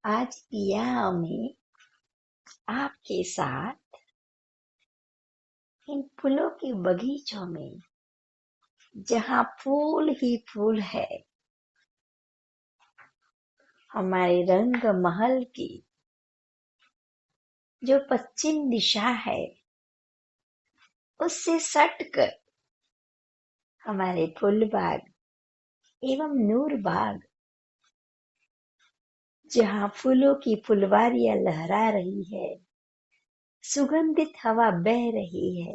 आज पिया हमें आपके साथ इन फूलों के बगीचों में जहाँ फूल ही फूल है, हमारे रंग महल की जो पश्चिम दिशा है, उससे सटकर हमारे फूल बाग एवं नूर बाग, जहाँ फूलों की फुलवारियां लहरा रही है, सुगंधित हवा बह रही है,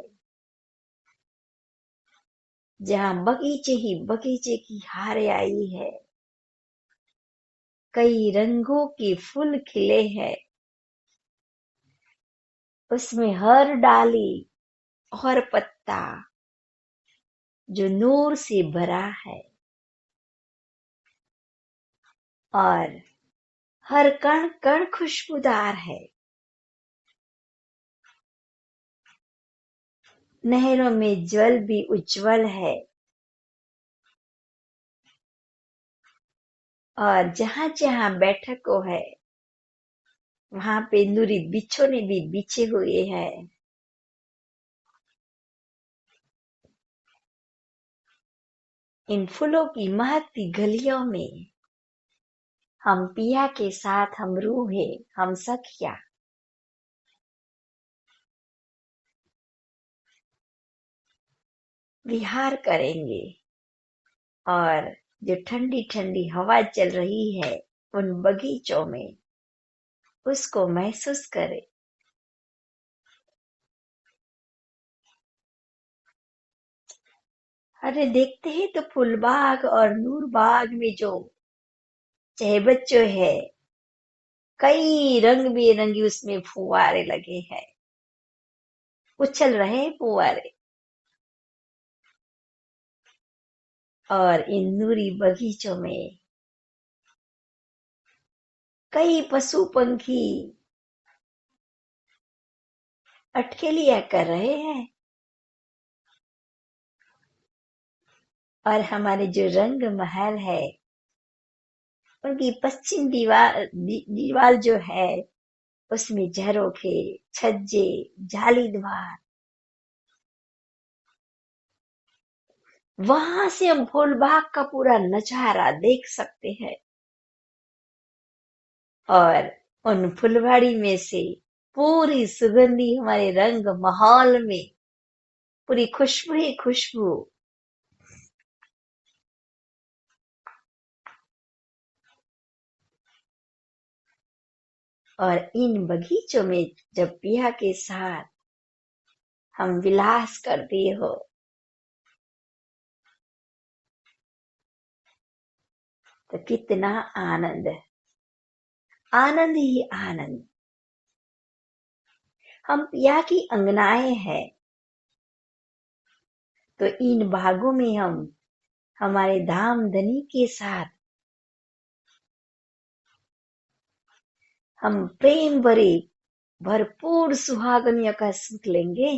जहाँ बगीचे ही बगीचे की हरियाली है, कई रंगों के फूल खिले हैं, उसमें हर डाली और पत्ता जो नूर से भरा है और हर कण कण खुशबूदार है। नहरों में जल भी उज्जवल है और जहां जहां बैठकों है, वहां पे नूरी बिछोने भी बिछे हुए हैं। इन फूलों की महकती गलियों में हम पिया के साथ हम रूहे हम सखिया विहार करेंगे और जो ठंडी ठंडी हवा चल रही है उन बगीचों में, उसको महसूस करें। अरे देखते हैं तो फूलबाग और नूर बाग में जो चहबच्चो है, कई रंग बिरंगी उसमें फुवारे लगे हैं, उछल रहे हैं फुवारे। और इन नूरी बगीचों में कई पशु पंखी अटखेलियां कर रहे हैं और हमारे जो रंग महल है, उनकी पश्चिम दीवार जो है, उसमें झरोखे, छज्जे, जाली द्वार, वहां से हम फूलबाग का पूरा नजारा देख सकते हैं और उन फुलवाड़ी में से पूरी सुगंधी हमारे रंग माहौल में पूरी खुशबू ही खुशबू। और इन बगीचों में जब पिया के साथ हम विलास करते हो, तो कितना आनंद, आनंद ही आनंद। हम पिया की अंगनाएं हैं, तो इन बागों में हम हमारे धाम धनी के साथ हम प्रेम भरे भरपूर सुहागनियों का सुख लेंगे।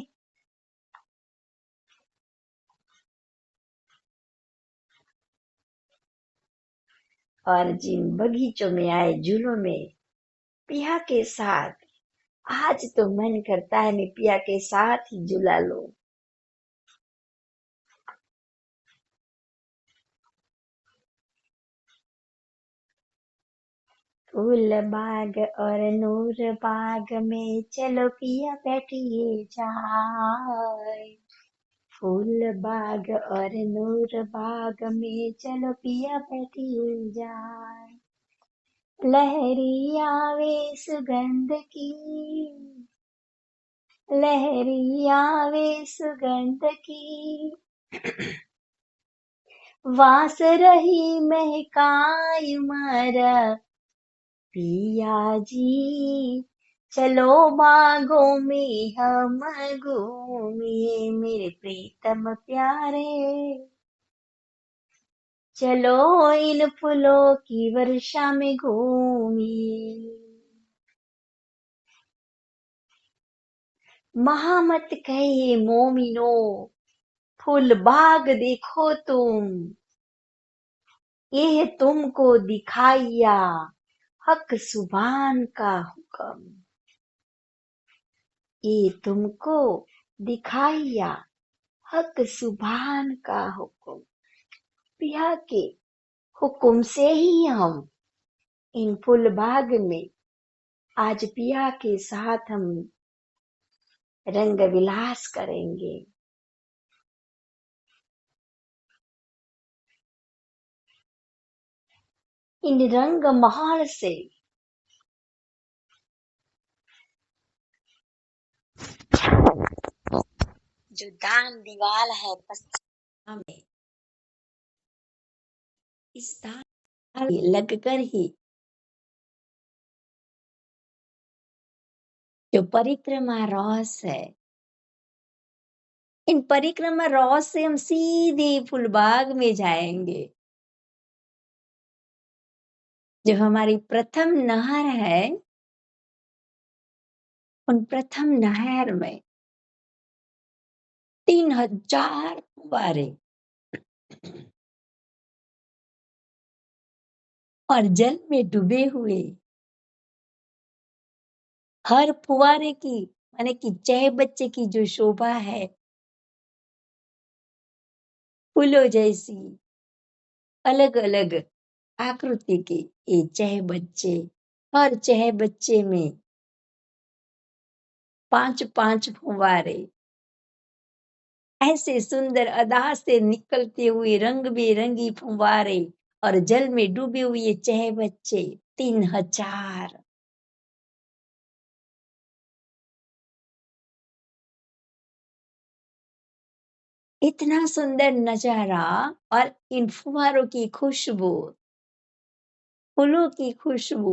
और जिन बगीचों में आए झूलों में पिया के साथ, आज तो मन करता है मैं पिया के साथ ही झूला लूं। फूल बाग और नूर बाग में चलो पिया बैठिए जाए। फूल बाग और नूर बाग में चलो पिया बैठिए जाए। लहरी आवे सुगंध की, लहरी आवे सुगंध की, वास रही महकाई मारा पिया जी। चलो बागों में हम घूमिए मेरे प्रीतम प्यारे, चलो इन फूलों की वर्षा में घूमिए। महामत कहे मोमिनो, फूल बाग देखो तुम, ये तुमको दिखाइया हक सुभान का हुक्म, ये तुमको दिखाइया हक सुभान का हुक्म। पिया के हुक्म से ही हम इन फूल बाग में आज पिया के साथ हम रंग विलास करेंगे। इन रंग महल से जो दान दीवाल है पश्चिम में, इस दान लगकर ही जो परिक्रमा रॉस है, इन परिक्रमा रॉस से हम सीधे फूलबाग में जाएंगे। जो हमारी प्रथम नहर है, उन प्रथम नहर में 3000 फुव्वारे और जल में डूबे हुए हर फुव्वारे की माने कि चाहे बच्चे की जो शोभा है, फूलों जैसी अलग अलग आकृति के ये चाहे बच्चे, हर चाहे बच्चे में 5-5 फुव्वारे ऐसे सुंदर अदा से निकलते हुए रंग बेरंगी फुव्वारे और जल में डूबे हुए चाहे बच्चे 3000। इतना सुंदर नजारा और इन फुव्वारों की खुशबू, फूलों की खुशबू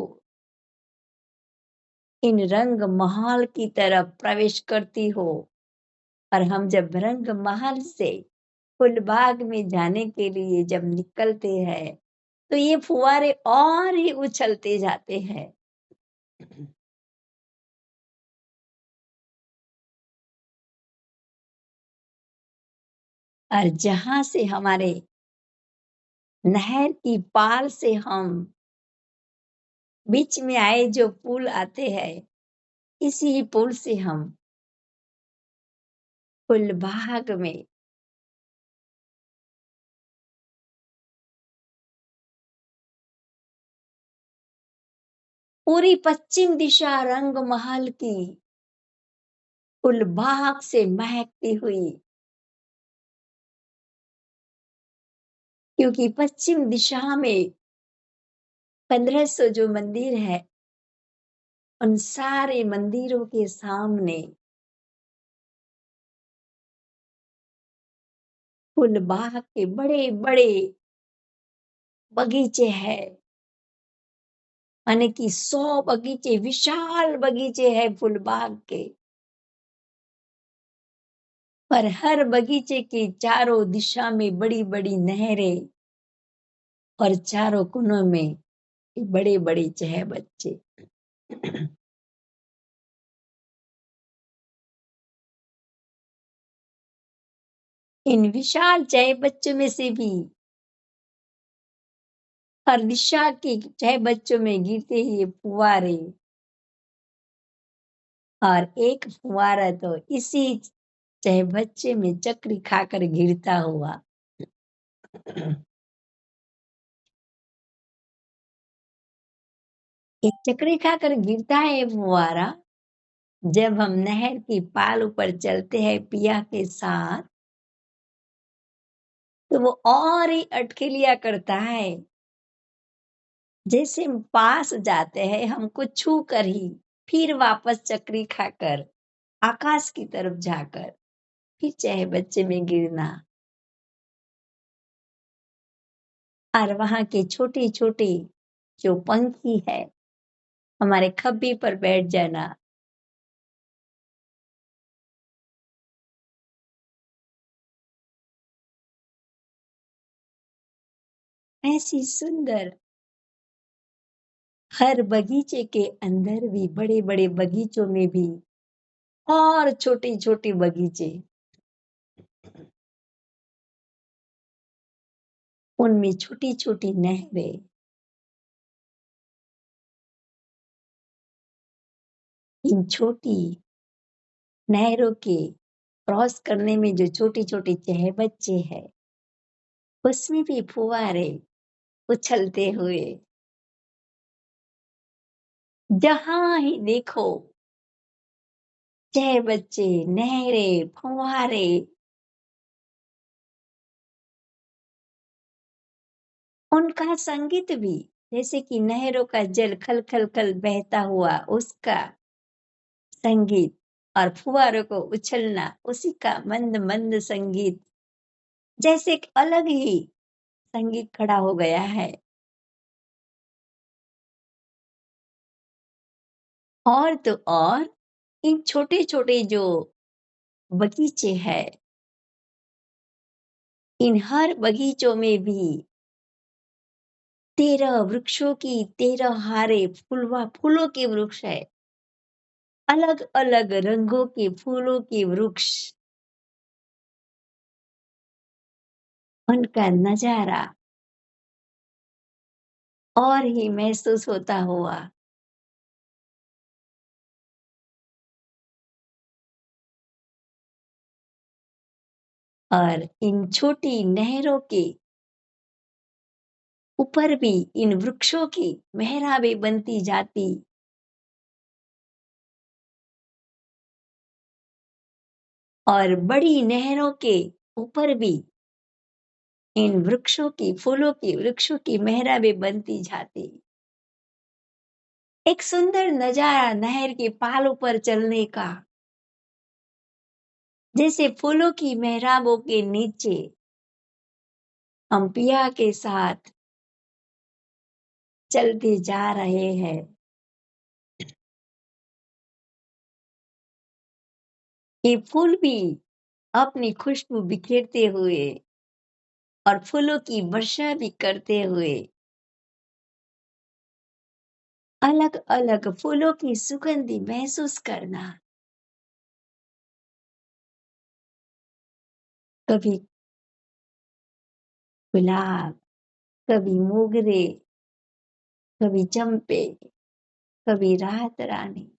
इन रंग महल की तरफ प्रवेश करती हो। और हम जब रंग महल से फूलबाग में जाने के लिए जब निकलते हैं, तो ये फुव्वारे और ही उछलते जाते हैं। और जहां से हमारे नहर की पाल से हम बीच में आए जो पुल आते हैं, इसी पुल से हम फूलबाग में पूरी पश्चिम दिशा रंग महल की फूलबाग से महकती हुई, क्योंकि पश्चिम दिशा में 1500 जो मंदिर है, उन सारे मंदिरों के सामने फूलबाग के बड़े बड़े बगीचे हैं, माने कि 100 बगीचे, विशाल बगीचे हैं फूलबाग के। पर हर बगीचे के चारों दिशा में बड़ी बड़ी नहरें और चारों कोनों में बड़े बड़े चाहे बच्चे। इन विशाल चाहे बच्चों में से भी हर दिशा के चाहे बच्चों में गिरते ही ये फुव्वारे, और एक फुव्वारा तो इसी चाहे बच्चे में चक्री खाकर गिरता हुआ। एक चक्री खाकर गिरता है फुव्वारा। जब हम नहर की पाल ऊपर चलते हैं पिया के साथ, तो वो और ही अटखेलिया करता है। जैसे हम पास जाते हैं, हमको छू कर ही फिर वापस चक्री खाकर आकाश की तरफ जाकर फिर चाहे बच्चे में गिरना, और वहां के छोटे छोटे जो पंखी है, हमारे खब्बे पर बैठ जाना। ऐसी सुंदर, हर बगीचे के अंदर भी बड़े बड़े बगीचों में भी और छोटे छोटे बगीचे, उनमें छोटी छोटी नहरें, इन छोटी नहरों के क्रॉस करने में जो छोटे-छोटे चहबच्चे हैं, उसमें भी फुव्वारे उछलते हुए जहाँ ही देखो चहबच्चे, नहरें, फुव्वारे उनका संगीत भी जैसे कि नहरों का जल खल खल खल बहता हुआ उसका संगीत और फुव्वारों को उछलना उसी का मंद मंद संगीत जैसे एक अलग ही संगीत खड़ा हो गया है। और तो और इन छोटे छोटे जो बगीचे हैं, इन हर बगीचों में भी 13 वृक्षों की 13 हारे फूलों के वृक्ष है, अलग अलग रंगों के फूलों के वृक्ष, उनका नजारा और ही महसूस होता हुआ। और इन छोटी नहरों के ऊपर भी इन वृक्षों की मेहराबें बनती जाती और बड़ी नहरों के ऊपर भी इन वृक्षों की फूलों की वृक्षों की मेहराबें बनती जाती। एक सुंदर नजारा नहर के पालों पर चलने का, जैसे फूलों की मेहराबों के नीचे हम पिया के साथ चलते जा रहे हैं। ये फूल भी अपनी खुशबू बिखेरते हुए और फूलों की वर्षा भी करते हुए अलग अलग फूलों की सुगंधी महसूस करना, कभी गुलाब, कभी मोगरे, कभी चंपे, कभी रात रानी,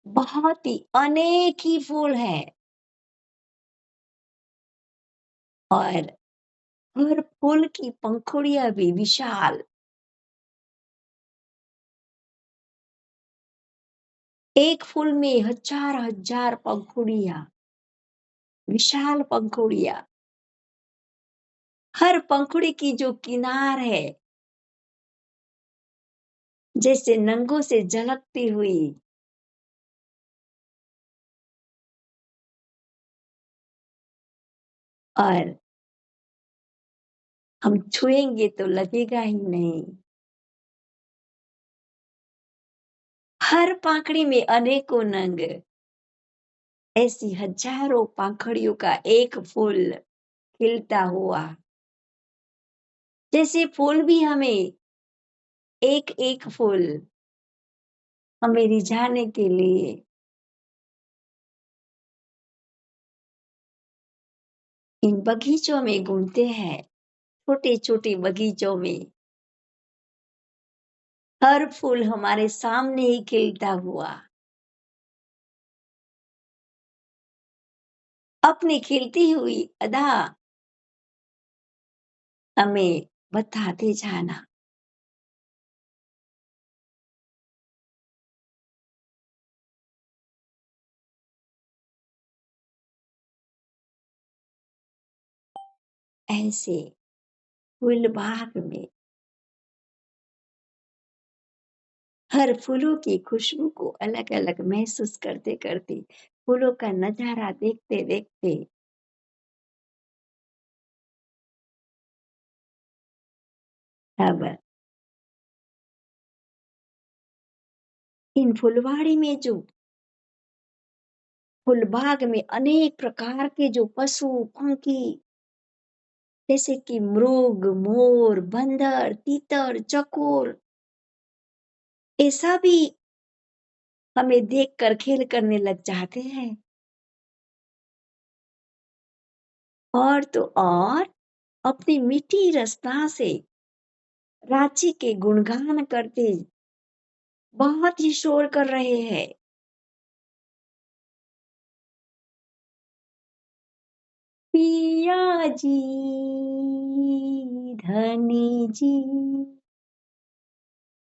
बहुत ही अनेक ही फूल हैं और हर फूल की पंखुड़ियां भी विशाल, एक फूल में हजार हजार पंखुड़ियां, विशाल पंखुड़ियां, हर पंखुड़ी की जो किनार है जैसे नंगों से झलकती हुई, और हम छुएंगे तो लगेगा ही नहीं। हर पाकड़ी में अनेकों नंग, ऐसी हजारों पंखुड़ियों का एक फूल खिलता हुआ, जैसे फूल भी हमें एक एक फूल हमें रिझाने के लिए इन बगीचों में घूमते हैं। छोटे छोटे बगीचों में हर फूल हमारे सामने ही खिलता हुआ अपनी खिलती हुई अदा हमें बताते जाना। ऐसे फूल बाग में हर फूलों की खुशबू को अलग अलग महसूस करते करते, फूलों का नजारा देखते देखते अब इन फुलवाड़ी में जो फूलबाग में अनेक प्रकार के जो पशु पंखी जैसे कि मृग, मोर, बंदर, तीतर, चकोर, ऐसा भी हमें देखकर खेल करने लग जाते हैं। और तो और अपनी मीठी रसना से रांची के गुणगान करते बहुत ही शोर कर रहे हैं। पिया जी, धनी जी,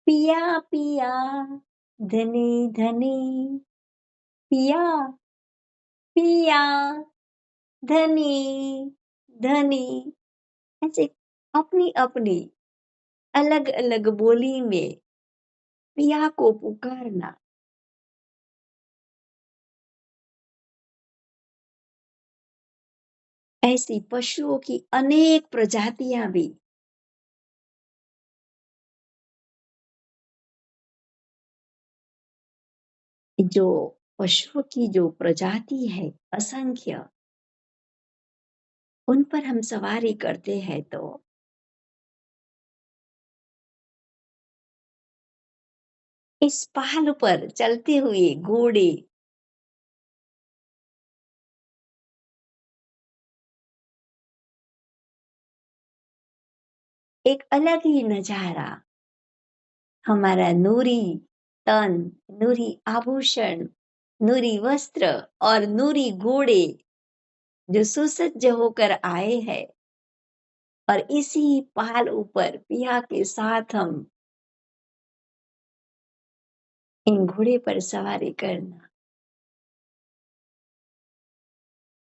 पिया पिया, धनी धनी, पिया पिया, धनी धनी, ऐसे अपनी अपनी अलग अलग बोली में पिया को पुकारना। ऐसी पशुओं की अनेक प्रजातियां भी जो पशुओं की जो प्रजाति है असंख्य, उन पर हम सवारी करते हैं तो इस पहाड़ पर चलते हुए घोड़े एक अलग ही नजारा, हमारा नूरी तन, नूरी आभूषण, नूरी वस्त्र और नूरी घोड़े जो सुसज्ज होकर आए हैं और इसी पहाड़ ऊपर पिया के साथ हम इन घोड़े पर सवारी करना।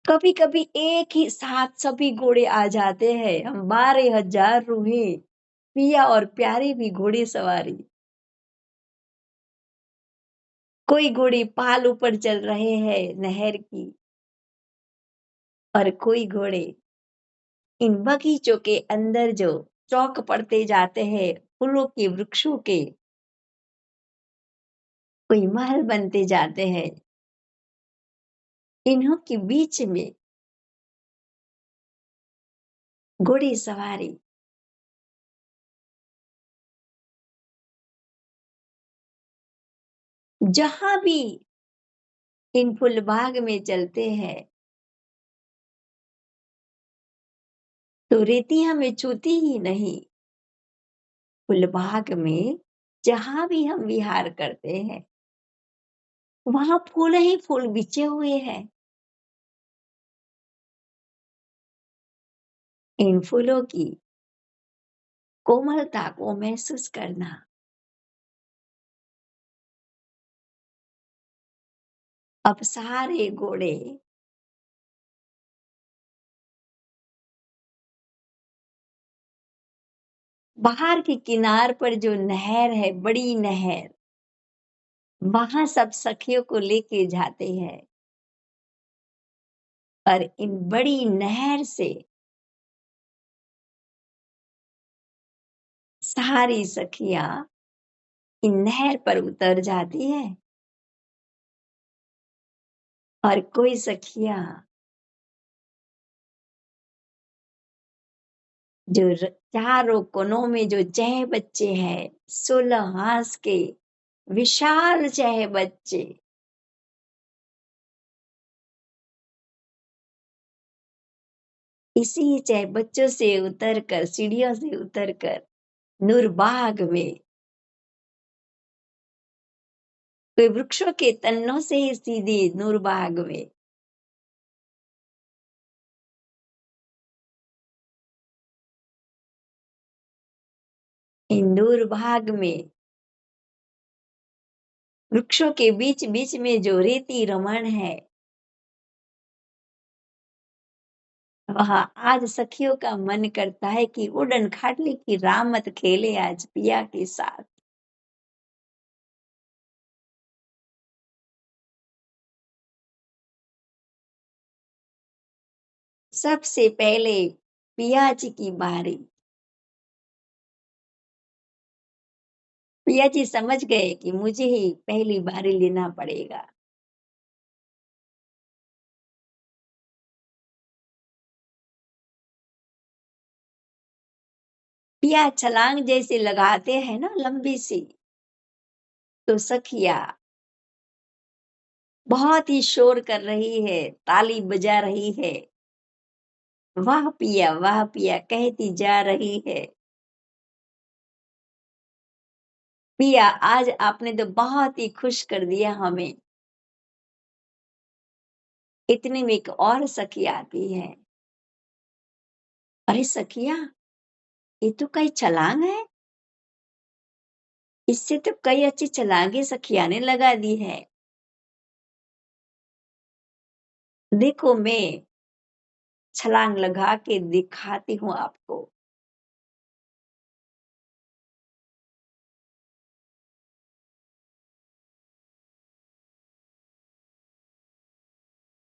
कभी कभी एक ही साथ सभी घोड़े आ जाते हैं, हम 12,000 रूहे पिया और प्यारे भी घोड़े सवारी। कोई घोड़े पाल ऊपर चल रहे हैं नहर की और कोई घोड़े इन बगीचों के अंदर जो चौक पड़ते जाते हैं फूलों के वृक्षों के, कोई महल बनते जाते हैं, इन्हों के बीच में घोड़ी सवारी। जहां भी इन फूलबाग में चलते हैं तो रेती हमें छूती ही नहीं। फूलबाग में जहां भी हम विहार करते हैं वहां फूल ही फूल बिछे हुए हैं। इन फूलों की कोमलता को महसूस करना। अब सारे घोड़े बाहर के किनार पर जो नहर है, बड़ी नहर, वहां सब सखियों को लेके जाते हैं और इन बड़ी नहर से सारी सखियां इन नहर पर उतर जाती है और कोई सखियां जो चारों कोनों में जो चह बच्चे हैं, 16 हाथ के विशाल चह बच्चे, इसी चह बच्चों से उतरकर, सीढ़ियों से उतरकर नूरबाग में, कोई वृक्षों के तन्नों से ही सीधे नूरबाग में इंदूर भाग में वृक्षों के बीच बीच में जो रेती रमण है, वहां आज सखियों का मन करता है कि उड़न खटोले की रामत खेले आज पिया के साथ। सबसे पहले पिया जी की बारी। पिया जी समझ गए कि मुझे ही पहली बारी लेना पड़ेगा। पिया छलांग जैसे लगाते हैं ना लंबी सी, तो सखिया बहुत ही शोर कर रही है, ताली बजा रही है, वाह पिया कहती जा रही है। पिया, आज आपने तो बहुत ही खुश कर दिया हमें। इतने में एक और सखी आती है। अरे सखिया, ये तो कई छलांग है। इससे तो कई अच्छी छलांगे सखिया ने लगा दी है। देखो मैं छलांग लगा के दिखाती हूँ आपको।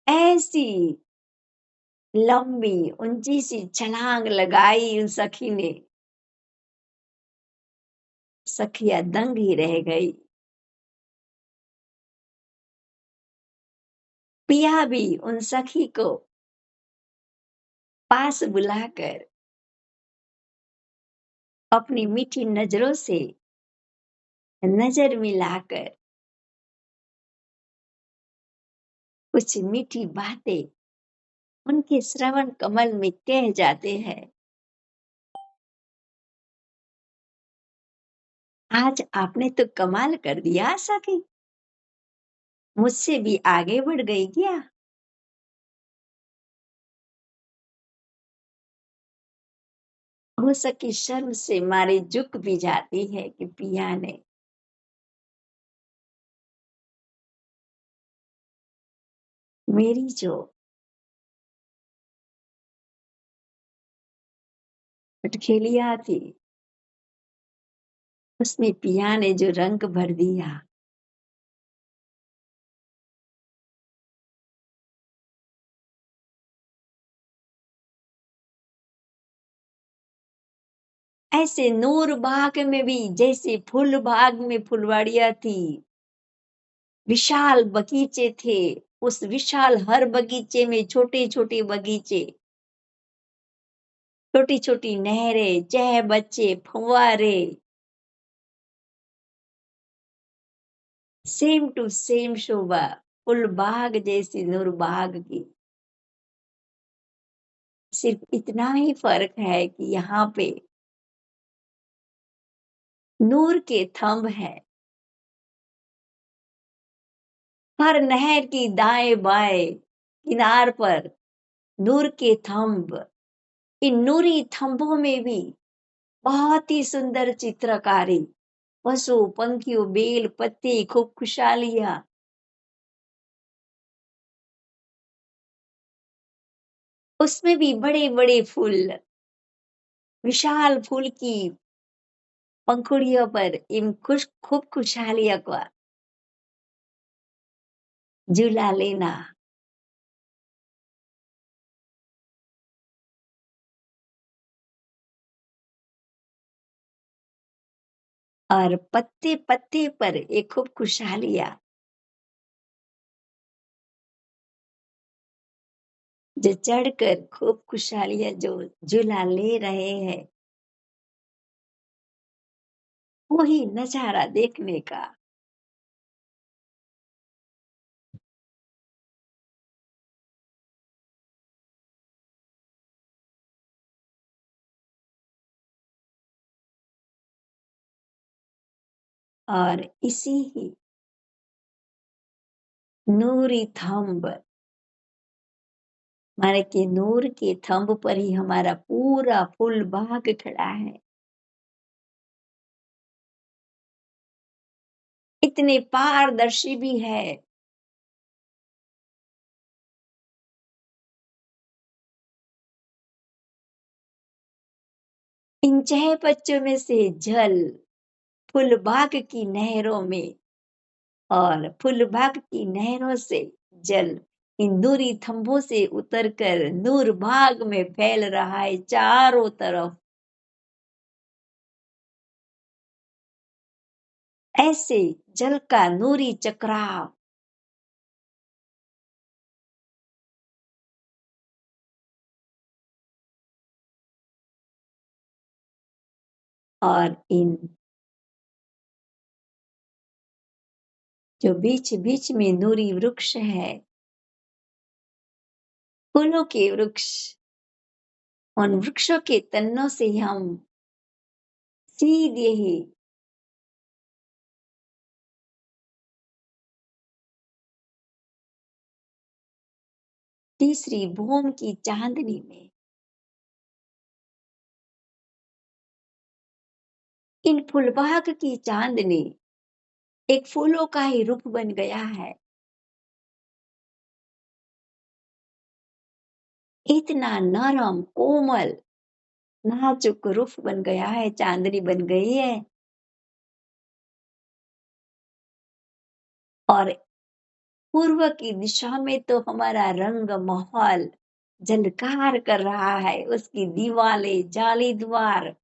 ऐसी लंबी ऊंची सी छलांग लगाई उन सखी ने। सखिया दंग ही रह गई। पिया भी उन सखी को पास बुलाकर अपनी मीठी नजरों से नजर मिलाकर कुछ मीठी बातें उनके श्रवण कमल में कह जाते हैं। आज आपने तो कमाल कर दिया सखी, मुझसे भी आगे बढ़ गई क्या? हो सकी शर्म से मारे झुक भी जाती है कि पिया ने मेरी जो अटखेलिया थी उसमें पिया ने जो रंग भर दिया। ऐसे नूर बाग में भी जैसे फूल बाग में फुलवाड़ियां थी, विशाल बगीचे थे। उस विशाल हर बगीचे में छोटे छोटे बगीचे, छोटी छोटी नहरें, चह बच्चे, फुव्वारे, सेम टू सेम शोभा फुल बाग जैसी नूर बाग की। सिर्फ इतना ही फर्क है कि यहाँ पे नूर के थंब है। हर नहर की दाएं बाएं किनार पर नूर के थंब। इन नूरी थंभों में भी बहुत ही सुंदर चित्रकारी, पशु पंखियों, बेल पत्ते, खूब खुशहालियां। उसमें भी बड़े बड़े फूल, विशाल फूल की पंखुड़ियों पर इन खुश खूब खुशहालियों का झूला लेना। और पत्ते पत्ते पर एक खूब खुशहालियां जो चढ़कर खूब खुशहालियां जो झूला ले रहे हैं, वही नजारा देखने का। और इसी ही नूरी थंब, माने कि नूर के थंब पर ही हमारा पूरा फूल बाग खड़ा है। इतने पारदर्शी भी है। इन छह बच्चों में से जल फूल बाग की नहरों में, और फूल बाग की नहरों से जल इन नूरी थंभों से उतरकर नूर बाग में फैल रहा है चारों तरफ। ऐसे जल का नूरी चक्राव और इन जो बीच बीच में नूरी वृक्ष है, फूलों के वृक्ष, उन वृक्षों के तन्नों से हम सीधे ही तीसरी भूम की चांदनी में इन फूलबाग की चांदनी एक फूलों का ही रूप बन गया है। इतना नरम, कोमल, नाजुक रूप बन गया है, चांदनी बन गई है। और पूर्व की दिशा में तो हमारा रंग महल झनकार कर रहा है, उसकी दीवारें, जाली द्वार,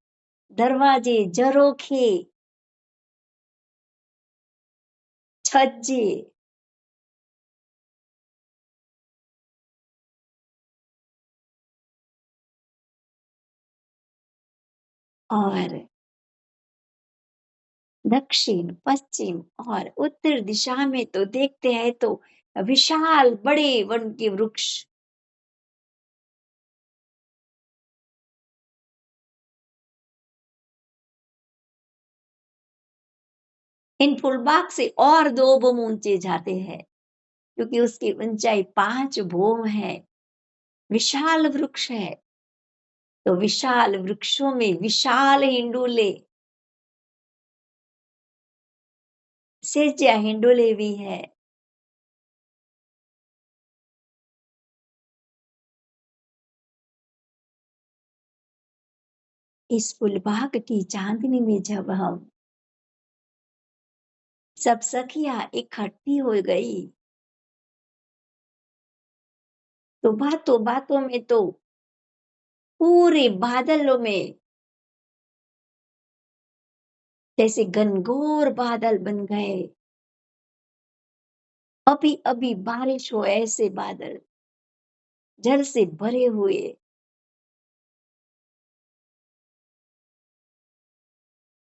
दरवाजे, झरोखे, छज्जे और दक्षिण, पश्चिम और उत्तर दिशा में तो देखते हैं तो विशाल बड़े वन के वृक्ष। इन फूलबाग से और 2 बम ऊंचे जाते हैं, क्योंकि उसकी ऊंचाई 5 भोम है, विशाल वृक्ष है। तो विशाल वृक्षों में विशाल हिंडोले, सेजा हिंडोले भी है। इस फूलबाग की चांदनी में जब हम सब सखियां इकट्ठी हो गई, तो बातों बातों में तो पूरे बादलों में जैसे घनघोर बादल बन गए। अभी अभी बारिश हो, ऐसे बादल जल से भरे हुए।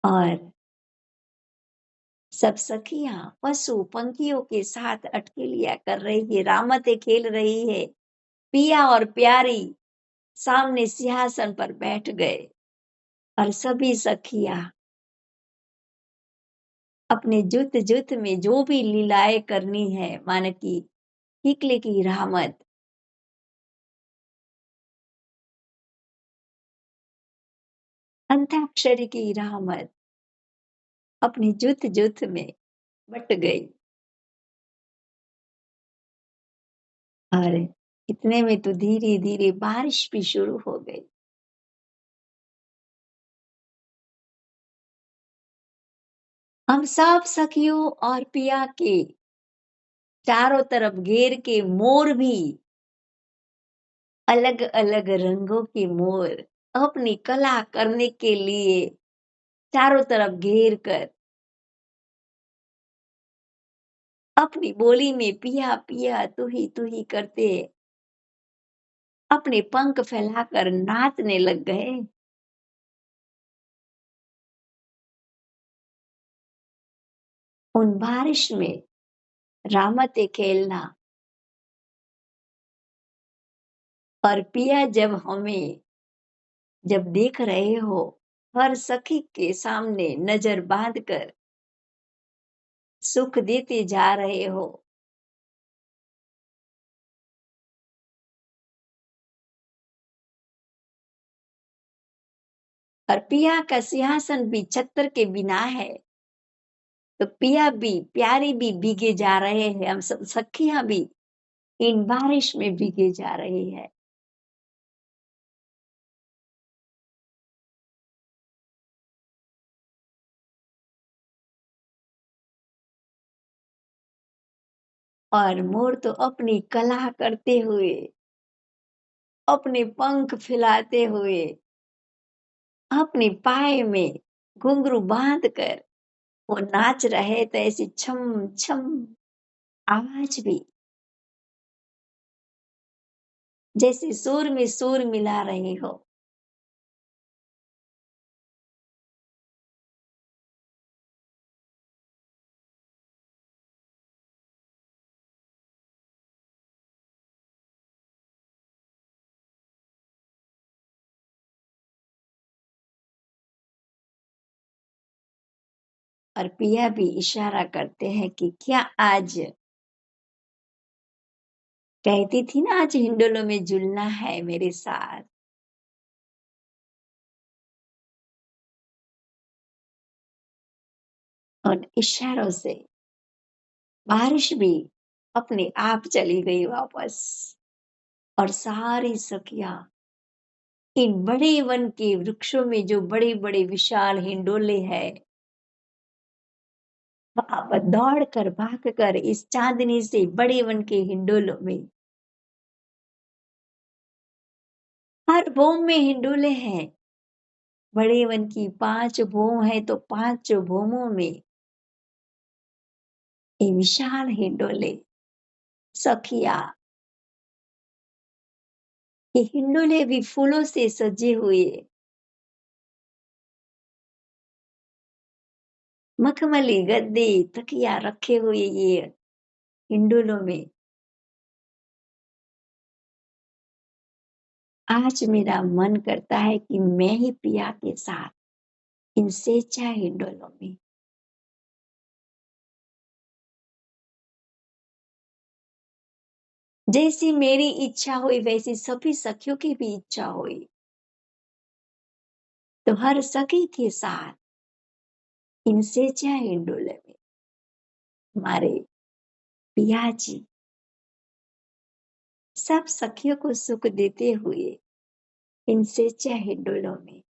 और सब सखियां पशु पंखियों के साथ अठखेलियां कर रही है, रामते खेल रही है। पिया और प्यारी सामने सिंहासन पर बैठ गए और सभी सखियां अपने जुत जुत में जो भी लीलाएं करनी है, मानो कि किकले की रहमत, अंताक्षरी की रहमत अपनी जुत जुत में बट गई। और इतने में तो धीरे धीरे बारिश भी शुरू हो गई। हम सब सखियों और पिया के चारों तरफ घेर के मोर भी, अलग अलग रंगों के मोर अपनी कला करने के लिए चारों तरफ घेर कर अपनी बोली में पिया पिया तू ही करते अपने पंख फैलाकर नाचने लग गए। उन बारिश में रामते खेलना, और पिया जब देख रहे हो, हर सखी के सामने नजर बांध कर सुख देते जा रहे हो। और पिया का सिंहासन भी छत्र के बिना है, तो पिया भी प्यारी भी भीगे जा रहे हैं, हम सब सखियां भी इन बारिश में भीगे जा रही है। और मोर तो अपनी कला करते हुए, अपने पंख फैलाते हुए, अपने पाए में घुंघरू बांध कर वो नाच रहे थे, ऐसी छम छम आवाज भी, जैसे सुर में सुर मिला रहे हो। और पिया भी इशारा करते हैं कि क्या आज कहती थी ना आज हिंडोलों में झूलना है मेरे साथ। और इशारों से बारिश भी अपने आप चली गई वापस। और सारी सखियाँ इन बड़े वन के वृक्षों में जो बड़े-बड़े विशाल हिंडोले हैं, वहाँ पर दौड़कर, भागकर इस चाँदनी से बड़े वन के हिंडोलों में हर भौम में हिंडोले हैं। बड़े वन की 5 भौं हैं तो 5 भौमों में ये विशाल हिंडोले, सखिया, ये हिंडोले भी फूलों से सजे हुए, मखमली गद्दे, तकिया रखे हुए ये हिंडोलों में आज मेरा मन करता है कि मैं ही पिया के साथ इन स्वेच्छा हिंडोलों में जैसी मेरी इच्छा हुई वैसी सभी सखियों की भी इच्छा हुई तो हर सखी के साथ इन स्वेच्छा हिंडोले में हमारे पिया जी सब सखियों को सुख देते हुए इन स्वेच्छा हिंडोलों में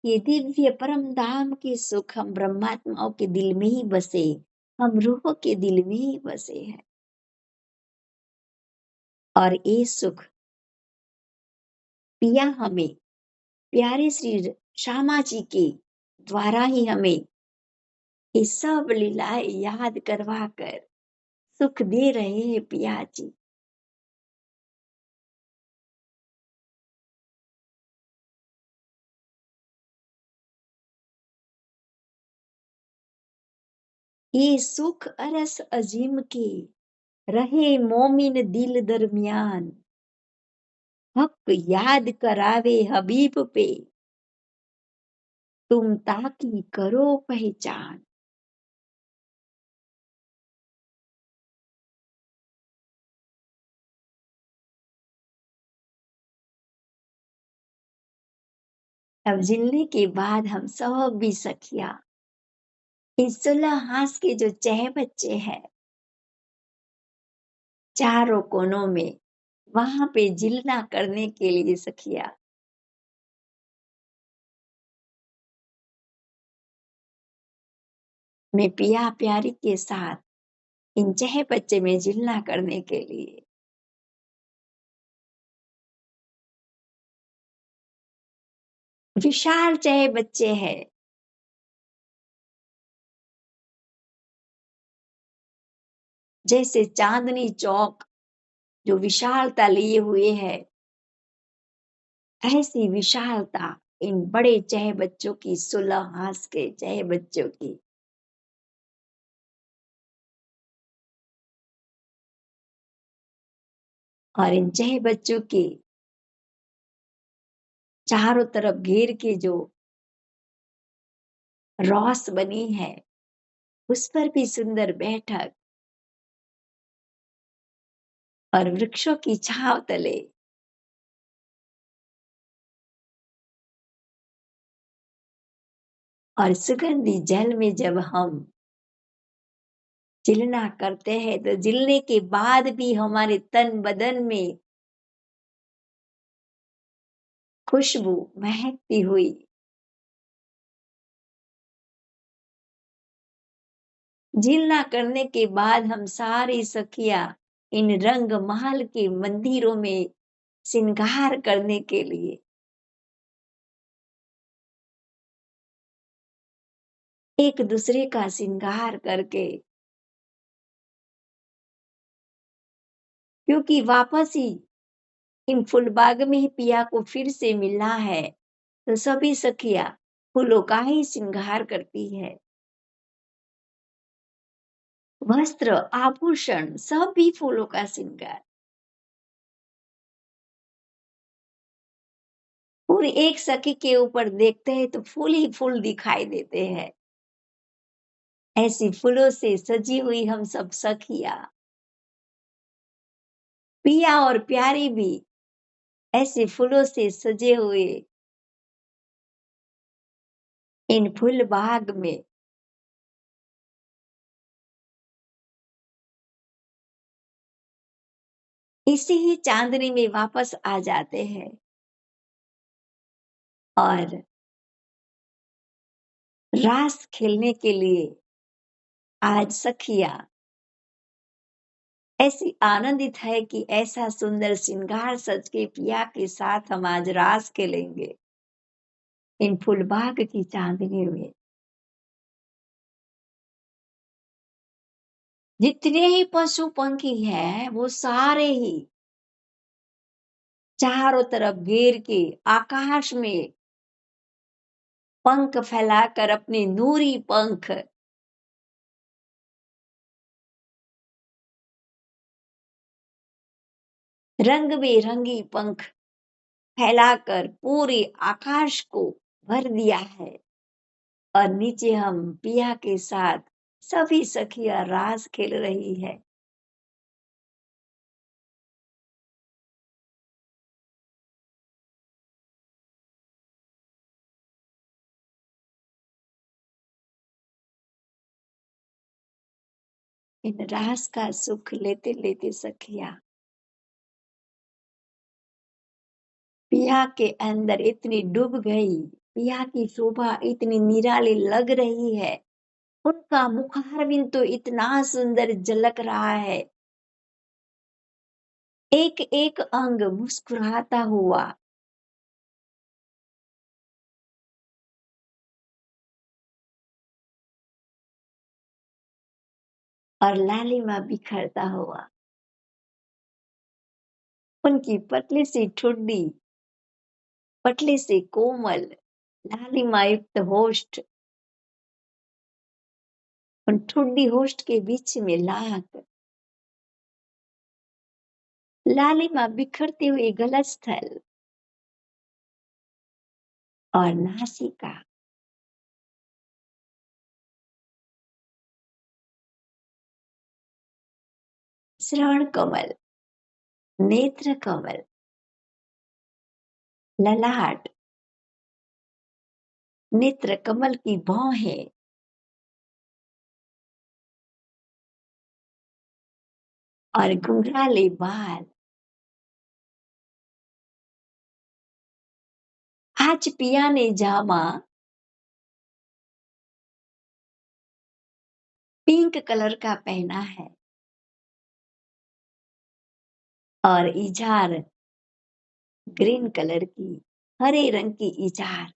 ये दिव्य परम धाम के सुख हम ब्रह्मात्माओं के दिल में ही बसे, हम रूहों के दिल में ही बसे हैं। और ये सुख पिया हमें प्यारे श्री श्यामा जी के द्वारा ही हमें ये सब लीलाएं याद करवा कर सुख दे रहे हैं पिया जी। ये सुख अरस अजीम के रहे मोमिन दिल दरमियान, हक याद करावे हबीब पे तुम ताकी करो पहचान। अब जिलने के बाद हम सब भी सखिया इस सुलह हास के जो चह बच्चे हैं चारों कोनों में वहां पे जिलना करने के लिए सखिया मैं पिया प्यारी के साथ इन चह बच्चे में जिलना करने के लिए विशाल चह बच्चे हैं जैसे चांदनी चौक जो विशालता लिए हुए है ऐसी विशालता इन बड़े चह बच्चों की सुलह हास के चह बच्चों की और इन चह बच्चों के चारों तरफ घेर के जो रौस बनी है उस पर भी सुंदर बैठक और वृक्षों की छांव तले और सुगंधी जल में जब हम जिलना करते हैं तो जिलने के बाद भी हमारे तन बदन में खुशबू महकती हुई जिलना करने के बाद हम सारी सखियां इन रंग महल के मंदिरों में श्रृंगार करने के लिए एक दूसरे का श्रृंगार करके क्योंकि वापस ही इन फूलबाग में ही पिया को फिर से मिलना है, तो सभी सखियाँ फूलों का ही श्रृंगार करती है। वस्त्र, आभूषण सब भी फूलों का श्रृंगार। और एक सखी के ऊपर देखते हैं तो फूल ही फूल दिखाई देते हैं। ऐसी फूलों से सजी हुई हम सब सखियाँ, पिया और प्यारी भी ऐसे फूलों से सजे हुए इन फूल बाग में इसी ही चांदनी में वापस आ जाते हैं और रास खेलने के लिए आज सखियाँ ऐसी आनंदित है कि ऐसा सुंदर श्रृंगार सज के पिया के साथ हम आज रास खेलेंगे इन फूलबाग की चांदनी में। जितने ही पशु पंखी हैं वो सारे ही चारों तरफ घेर के आकाश में पंख फैलाकर अपने नूरी पंख रंग बेरंगी पंख फैलाकर पूरे आकाश को भर दिया है और नीचे हम पिया के साथ सभी सखियां रास खेल रही है। इन रास का सुख लेते लेते सखियां पिया के अंदर इतनी डूब गई, पिया की शोभा इतनी निराली लग रही है, उनका मुखारविंद तो इतना सुंदर झलक रहा है, एक एक अंग मुस्कुराता हुआ। और लालिमा बिखरता हुआ। उनकी पतली सी ठुड्डी, पतली सी कोमल लालिमा युक्त होष्ठ, उन ठुड्डी होष्ठ के बीच में लाक, लालिमा बिखरते हुए गलस्थल और नासिका, श्रवण कमल, नेत्र कमल, ललाट, नेत्र कमल की भौहें और घुंघराले बाल। आज पिया ने जामा पिंक कलर का पहना है और इजार ग्रीन कलर की, हरे रंग की इजार।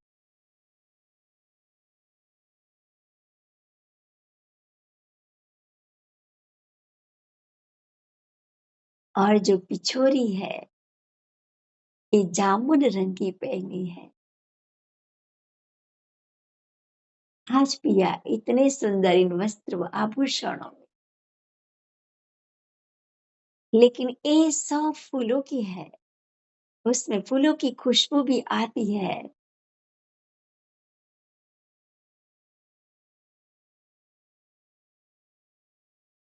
और जो पिछोरी है ये जामुन रंग की पहनी है। आज पिया इतने सुंदर इन वस्त्र व आभूषणों में, लेकिन ये सब फूलों की है, उसमें फूलों की खुशबू भी आती है।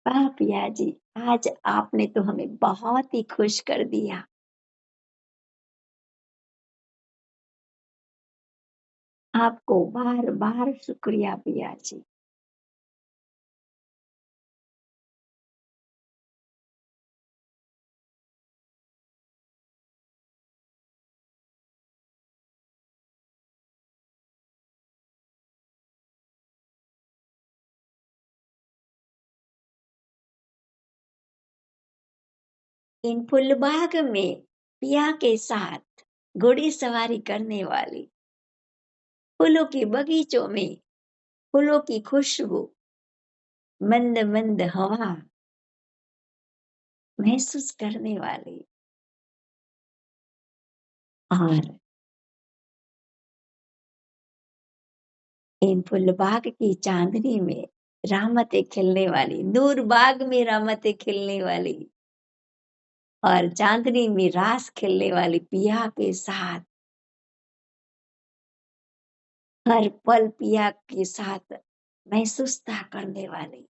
वाह पिया जी, आज आपने तो हमें बहुत ही खुश कर दिया। आपको बार बार शुक्रिया पिया जी। इन फुलबाग में पिया के साथ घोड़ी सवारी करने वाली, फूलों के बगीचों में फूलों की खुशबू, मंद मंद हवा, महसूस करने वाली। और इन फूलबाग की चांदनी में रहमतें खिलने वाली, नूर बाग में रहमतें खिलने वाली और चांदनी में रास खेलने वाली पिया के साथ, हर पल पिया के साथ महसूसता करने वाली,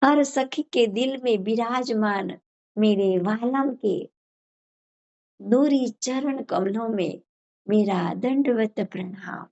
हर सखी के दिल में विराजमान मेरे वालम के नूरी चरण कमलों में मेरा दंडवत प्रणाम।